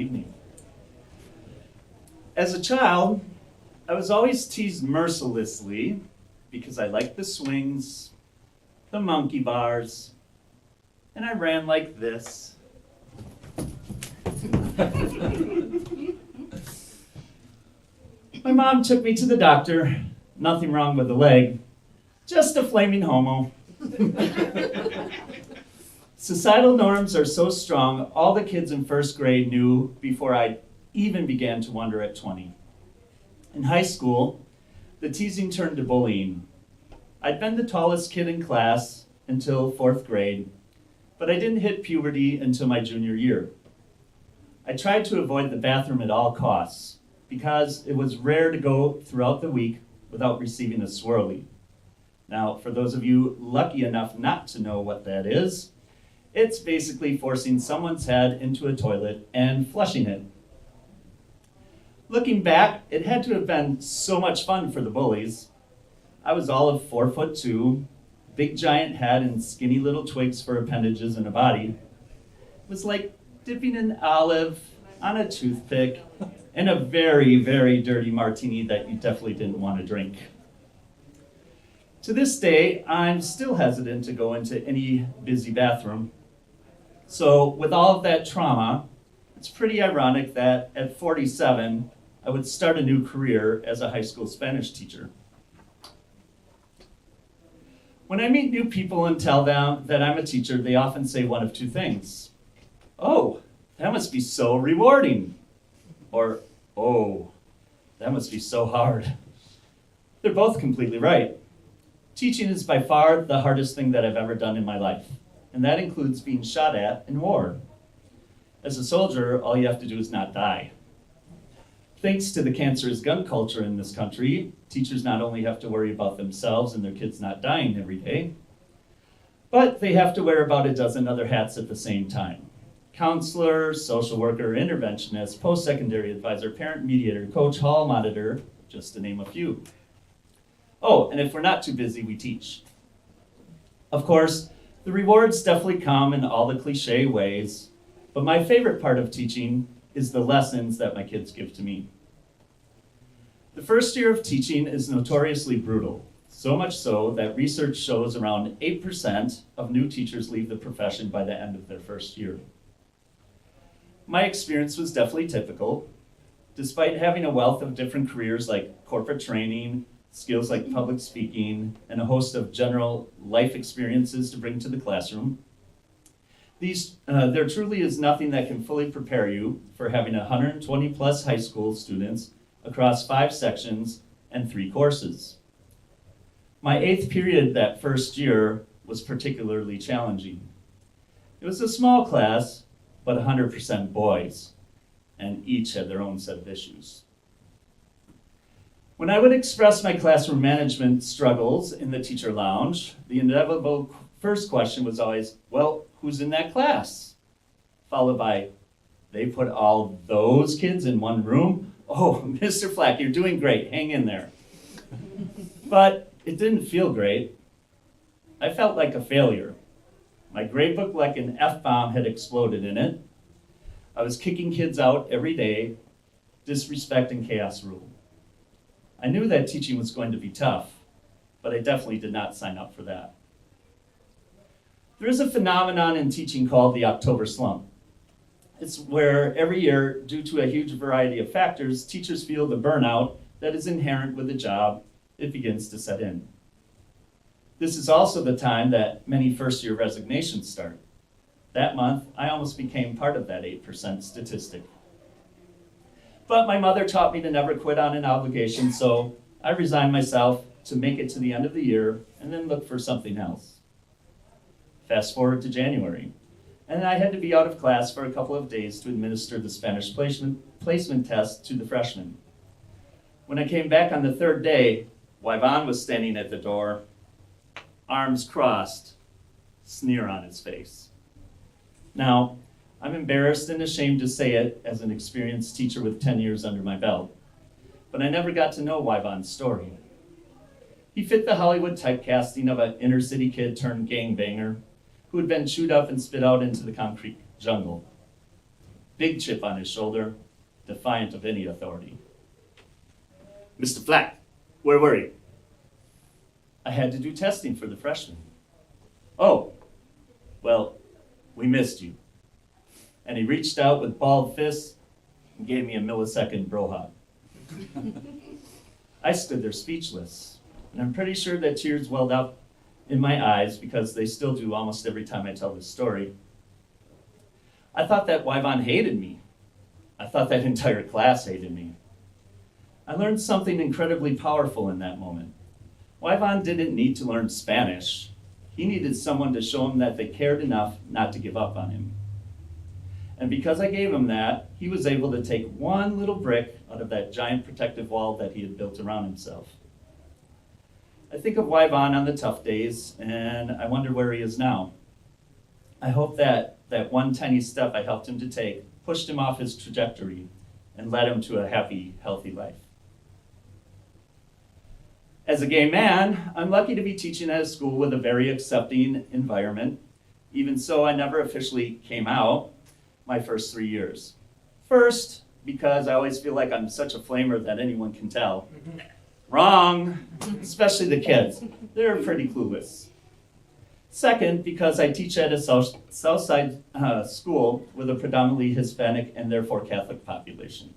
evening. As a child, I was always teased mercilessly because I liked the swings, the monkey bars, and I ran like this. My mom took me to the doctor. Nothing wrong with the leg, just a flaming homo. Societal norms are so strong, all the kids in first grade knew before I even began to wonder at 20. In high school, the teasing turned to bullying. I'd been the tallest kid in class until fourth grade, but I didn't hit puberty until my junior year. I tried to avoid the bathroom at all costs because it was rare to go throughout the week without receiving a swirly. Now, for those of you lucky enough not to know what that is, it's basically forcing someone's head into a toilet and flushing it. Looking back, it had to have been so much fun for the bullies. I was all of 4'2", big giant head and skinny little twigs for appendages and a body. It was like dipping an olive on a toothpick in a very, very dirty martini that you definitely didn't want to drink. To this day, I'm still hesitant to go into any busy bathroom. So with all of that trauma, it's pretty ironic that at 47, I would start a new career as a high school Spanish teacher. When I meet new people and tell them that I'm a teacher, they often say one of two things. Oh, that must be so rewarding. Or, oh, that must be so hard. They're both completely right. Teaching is by far the hardest thing that I've ever done in my life, and that includes being shot at in war. As a soldier, all you have to do is not die. Thanks to the cancerous gun culture in this country, teachers not only have to worry about themselves and their kids not dying every day, but they have to wear about a dozen other hats at the same time. Counselor, social worker, interventionist, post-secondary advisor, parent mediator, coach, hall monitor, just to name a few. Oh, and if we're not too busy, we teach. Of course, the rewards definitely come in all the cliche ways, but my favorite part of teaching is the lessons that my kids give to me. The first year of teaching is notoriously brutal, so much so that research shows around 8% of new teachers leave the profession by the end of their first year. My experience was definitely typical. Despite having a wealth of different careers like corporate training, skills like public speaking, and a host of general life experiences to bring to the classroom, there truly is nothing that can fully prepare you for having 120 plus high school students across 5 sections and 3 courses. My 8th period that first year was particularly challenging. It was a small class, but 100% boys, and each had their own set of issues. When I would express my classroom management struggles in the teacher lounge, the inevitable first question was always, well, who's in that class? Followed by, they put all those kids in one room? Oh, Mr. Flack, you're doing great, hang in there. But it didn't feel great. I felt like a failure. My gradebook, like an F-bomb, had exploded in it. I was kicking kids out every day. Disrespect and chaos ruled. I knew that teaching was going to be tough, but I definitely did not sign up for that. There is a phenomenon in teaching called the October slump. It's where every year, due to a huge variety of factors, teachers feel the burnout that is inherent with the job. It begins to set in. This is also the time that many first-year resignations start. That month, I almost became part of that 8% statistic. But my mother taught me to never quit on an obligation, so I resigned myself to make it to the end of the year and then look for something else. Fast forward to January, and I had to be out of class for a couple of days to administer the Spanish placement test to the freshmen. When I came back on the 3rd day, Wyvon was standing at the door, arms crossed, sneer on his face. Now, I'm embarrassed and ashamed to say it as an experienced teacher with 10 years under my belt, but I never got to know Wyvon's story. He fit the Hollywood typecasting of an inner city kid turned gangbanger who had been chewed up and spit out into the concrete jungle. big chip on his shoulder, defiant of any authority. "Mr. Flack, where were you?" "I had to do testing for the freshmen." "Oh, well, we missed you." And he reached out with balled fists and gave me a millisecond bro hug. I stood there speechless, and I'm pretty sure that tears welled up in my eyes because they still do almost every time I tell this story. I thought that Wyvon hated me. I thought that entire class hated me. I learned something incredibly powerful in that moment. Wyvon didn't need to learn Spanish. He needed someone to show him that they cared enough not to give up on him. And because I gave him that, he was able to take one little brick out of that giant protective wall that he had built around himself. I think of Wyvon on the tough days, and I wonder where he is now. I hope that one tiny step I helped him to take pushed him off his trajectory and led him to a happy, healthy life. As a gay man, I'm lucky to be teaching at a school with a very accepting environment. Even so, I never officially came out my first 3 years. First, because I always feel like I'm such a flamer that anyone can tell. Wrong, especially the kids. They're pretty clueless. Second, because I teach at a Southside school with a predominantly Hispanic and therefore Catholic population.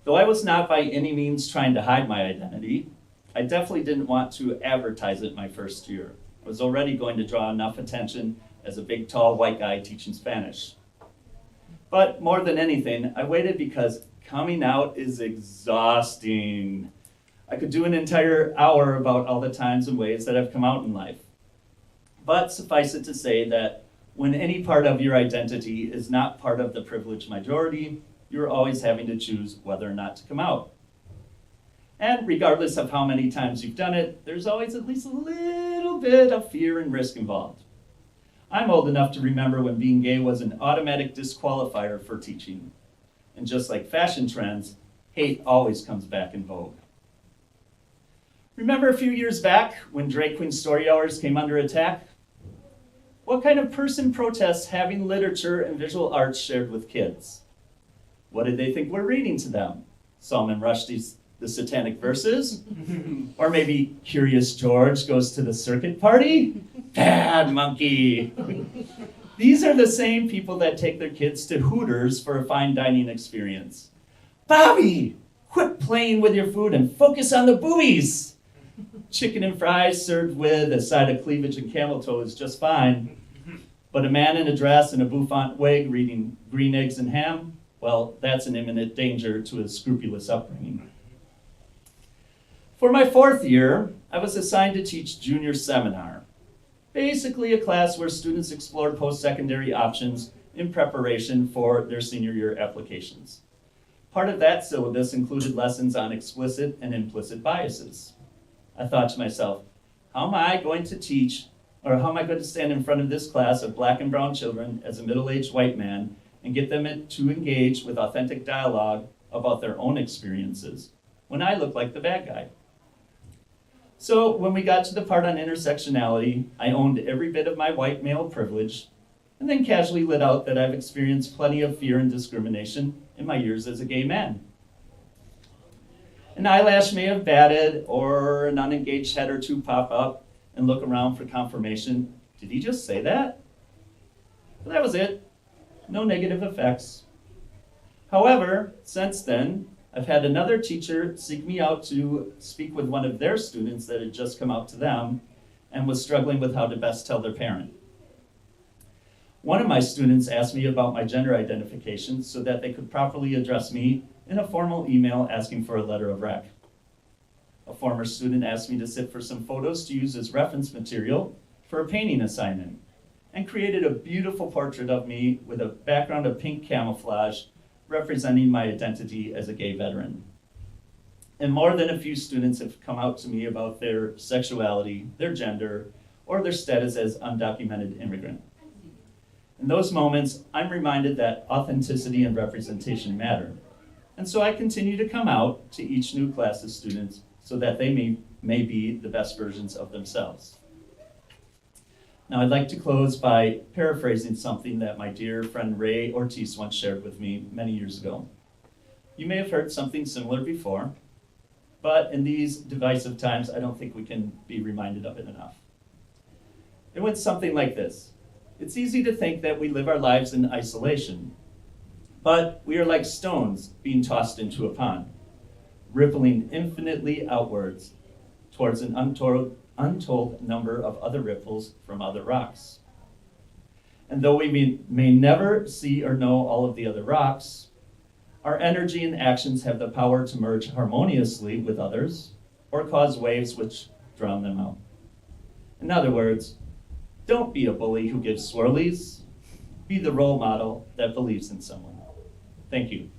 Though I was not by any means trying to hide my identity, I definitely didn't want to advertise it my first year. I was already going to draw enough attention as a big, tall, white guy teaching Spanish. But more than anything, I waited because coming out is exhausting. I could do an entire hour about all the times and ways that I've come out in life. But suffice it to say that when any part of your identity is not part of the privileged majority, you're always having to choose whether or not to come out. And regardless of how many times you've done it, there's always at least a little bit of fear and risk involved. I'm old enough to remember when being gay was an automatic disqualifier for teaching. And just like fashion trends, hate always comes back in vogue. Remember a few years back when drag queen story hours came under attack? What kind of person protests having literature and visual arts shared with kids? What did they think we're reading to them? Salman Rushdie's The Satanic Verses? Or maybe Curious George goes to the circuit party? Bad monkey. These are the same people that take their kids to Hooters for a fine dining experience. Bobby, quit playing with your food and focus on the boobies. Chicken and fries served with a side of cleavage and camel toe is just fine. But a man in a dress and a bouffant wig reading Green Eggs and Ham, well, that's an imminent danger to a scrupulous upbringing. For my 4th year, I was assigned to teach junior seminar. Basically a class where students explore post-secondary options in preparation for their senior year applications. Part of that syllabus included lessons on explicit and implicit biases. I thought to myself, how am I going to stand in front of this class of black and brown children as a middle-aged white man and get them to engage with authentic dialogue about their own experiences when I look like the bad guy? So when we got to the part on intersectionality, I owned every bit of my white male privilege and then casually lit out that I've experienced plenty of fear and discrimination in my years as a gay man. An eyelash may have batted or an unengaged head or two pop up and look around for confirmation. Did he just say that? But that was it. No negative effects. However, since then, I've had another teacher seek me out to speak with one of their students that had just come out to them and was struggling with how to best tell their parent. One of my students asked me about my gender identification so that they could properly address me in a formal email asking for a letter of rec. A former student asked me to sit for some photos to use as reference material for a painting assignment and created a beautiful portrait of me with a background of pink camouflage representing my identity as a gay veteran. And more than a few students have come out to me about their sexuality, their gender, or their status as undocumented immigrant. In those moments, I'm reminded that authenticity and representation matter. And so I continue to come out to each new class of students so that they may be the best versions of themselves. Now, I'd like to close by paraphrasing something that my dear friend Ray Ortiz once shared with me many years ago. You may have heard something similar before, but in these divisive times, I don't think we can be reminded of it enough. It went something like this. It's easy to think that we live our lives in isolation, but we are like stones being tossed into a pond, rippling infinitely outwards towards an untold number of other ripples from other rocks. And though we may never see or know all of the other rocks, our energy and actions have the power to merge harmoniously with others or cause waves which drown them out. In other words, don't be a bully who gives swirlies. Be the role model that believes in someone. Thank you.